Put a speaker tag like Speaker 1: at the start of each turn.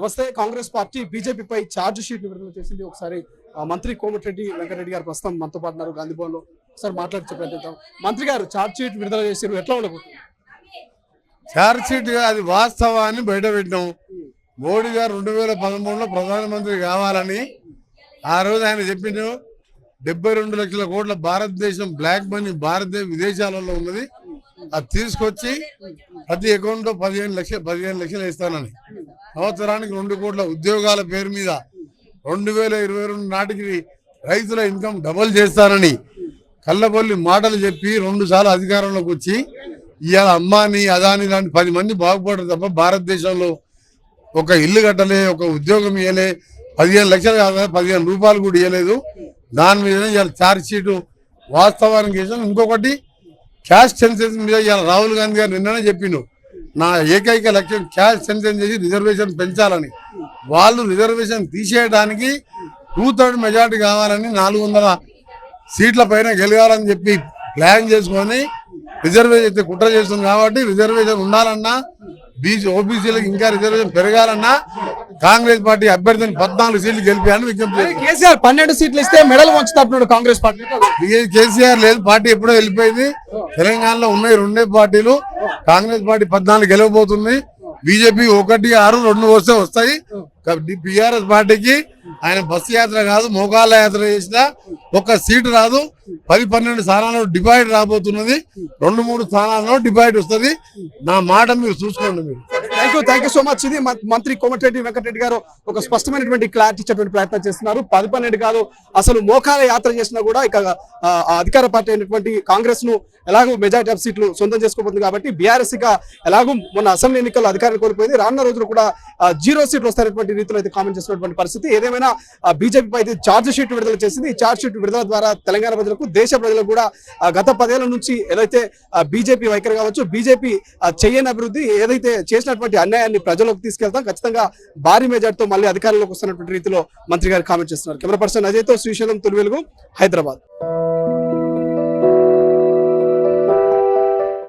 Speaker 1: నమస్తే. Congress party బీజేపీపై charge sheet విడుదల చేసింది. ఒకసారి మంత్రి కోమటిరెడ్డి వెంకటరెడ్డి గారు ప్రస్తుతం మనతో పాటు ఉన్నారు గాంధీ భవన్ లో. ఒకసారి మాట్లాడి ప్రయత్నిద్దాం. మంత్రి గారు ఛార్జ్ షీట్ విడుదల చేసారు, ఎట్లా ఉండబోతుంది?
Speaker 2: ఛార్జ్ షీట్ అది వాస్తవాన్ని బయట పెట్టినాం. మోడీ గారు 2013లో ప్రధానమంత్రి కావాలని ఆ రోజు ఆయన చెప్పిన 72 లక్షల కోట్ల భారతదేశం బ్లాక్ మనీ భారతదేశ విదేశాలలో ఉన్నది, అది తీసుకొచ్చి ప్రతి అకౌంట్ లో 15 లక్షలు ఇస్తానని, సంవత్సరానికి 2 కోట్ల ఉద్యోగాల పేరు మీద 2022 నాటికి రైతుల ఇన్కమ్ డబుల్ చేస్తానని కళ్ళబొల్లి మాటలు చెప్పి 2 సార్లు అధికారంలోకి వచ్చి ఇవాళ అంబానీ అదానీ లాంటి 10 మంది బాగుపడరు తప్ప భారతదేశంలో ఒక ఇల్లు కట్టలే, ఒక ఉద్యోగం ఇవ్వలే, 15 లక్షలు కాదు 15 రూపాయలు కూడా ఇవ్వలేదు. దాని మీద ఇవాళ ఛార్జ్ షీటు వాస్తవానికి వేసాం. ఇంకొకటి క్యాష్ సెన్సెన్స్ మీద ఇవాళ రాహుల్ గాంధీ గారు నిన్ననే చెప్పిండు, నా ఏకైక లక్ష్యం క్యాష్ సెన్సెన్స్ చేసి రిజర్వేషన్ పెంచాలని. వాళ్ళు రిజర్వేషన్ తీసేయడానికి 2/3 మెజార్టీ కావాలని 400 సీట్ల పైన గెలవాలని చెప్పి ప్లాన్ చేసుకొని రిజర్వేషన్ కుట్ర చేస్తుంది. కాబట్టి రిజర్వేషన్ ఉండాలన్నా, ఓబీసీలకు ఇంకా రిజర్వేషన్ పెరగాలన్నా కాంగ్రెస్ పార్టీ అభ్యర్థిని 14 సీట్లు గెలిపాయని విజ్ఞప్తి.
Speaker 1: కేసీఆర్ 12 సీట్లు ఇస్తే మెడల్ వంచుతాడు కాంగ్రెస్ పార్టీ.
Speaker 2: కేసీఆర్ లేదు, పార్టీ ఎప్పుడో వెళ్ళిపోయింది. తెలంగాణలో ఉన్నాయి 2 పార్టీలు. కాంగ్రెస్ పార్టీ 14 గెలవబోతుంది, బీజేపీ 1, 6, 2 వస్తే వస్తాయి. బీఆర్ఎస్ పార్టీకి ఆయన బస్సు యాత్ర కాదు మోకాళ్ళ యాత్ర చేసినా 1 సీటు రాదు. 10-12 స్థానాల్లో డిబైట్ రాబోతున్నది. 2-3 స్థానాల్లో డిబైట్ వస్తుంది. నా మాట మీరు చూసుకోండి. మీరు
Speaker 1: థ్యాంక్ యూ సో మచ్. ఇది మంత్రి కోమటిరెడ్డి వెంకటరెడ్డి గారు ఒక స్పష్టమైనటువంటి క్లారిటీ ఇచ్చేటువంటి ప్రయత్నం చేస్తున్నారు. 10-12 కాదు, అసలు మోకాల యాత్ర చేసినా కూడా ఇక అధికార పార్టీ అయినటువంటి కాంగ్రెస్ ను ఎలాగో మెజారిటీ ఆఫ్ సీట్లు సొంతం చేసుకోబోతుంది. కాబట్టి బీఆర్ఎస్ గా ఎలాగో మొన్న అసెంబ్లీ ఎన్నికల్లో అధికారం కోల్పోయింది, రానున్న రోజులు కూడా 0 సీట్లు వస్తారనేటువంటి రీతిలో అయితే కామెంట్ చేస్తున్నటువంటి పరిస్థితి. ఏదేమైనా బీజేపీ అయితే ఛార్జ్ షీట్ విడుదల చేసింది. ఈ ఛార్జ్ షీట్ విడుదల ద్వారా తెలంగాణ ప్రజలకు, దేశ ప్రజలకు కూడా గత 10 ఏళ్ల నుంచి ఏదైతే బీజేపీ వైఖరి కావచ్చు, బీజేపీ చేయని అభివృద్ధి ఏదైతే చేసినటువంటి అన్యాయాన్ని ప్రజలకు తీసుకెళ్తాం, ఖచ్చితంగా భారీ మెజార్టీతో మళ్ళీ అధికారంలోకి వస్తున్నటువంటి రీతిలో మంత్రి గారు కామెంట్ చేస్తున్నారు. కెమెరా పర్సన్ అజయ్తో శ్రీశైలం, తొలి వెలుగు, హైదరాబాద్.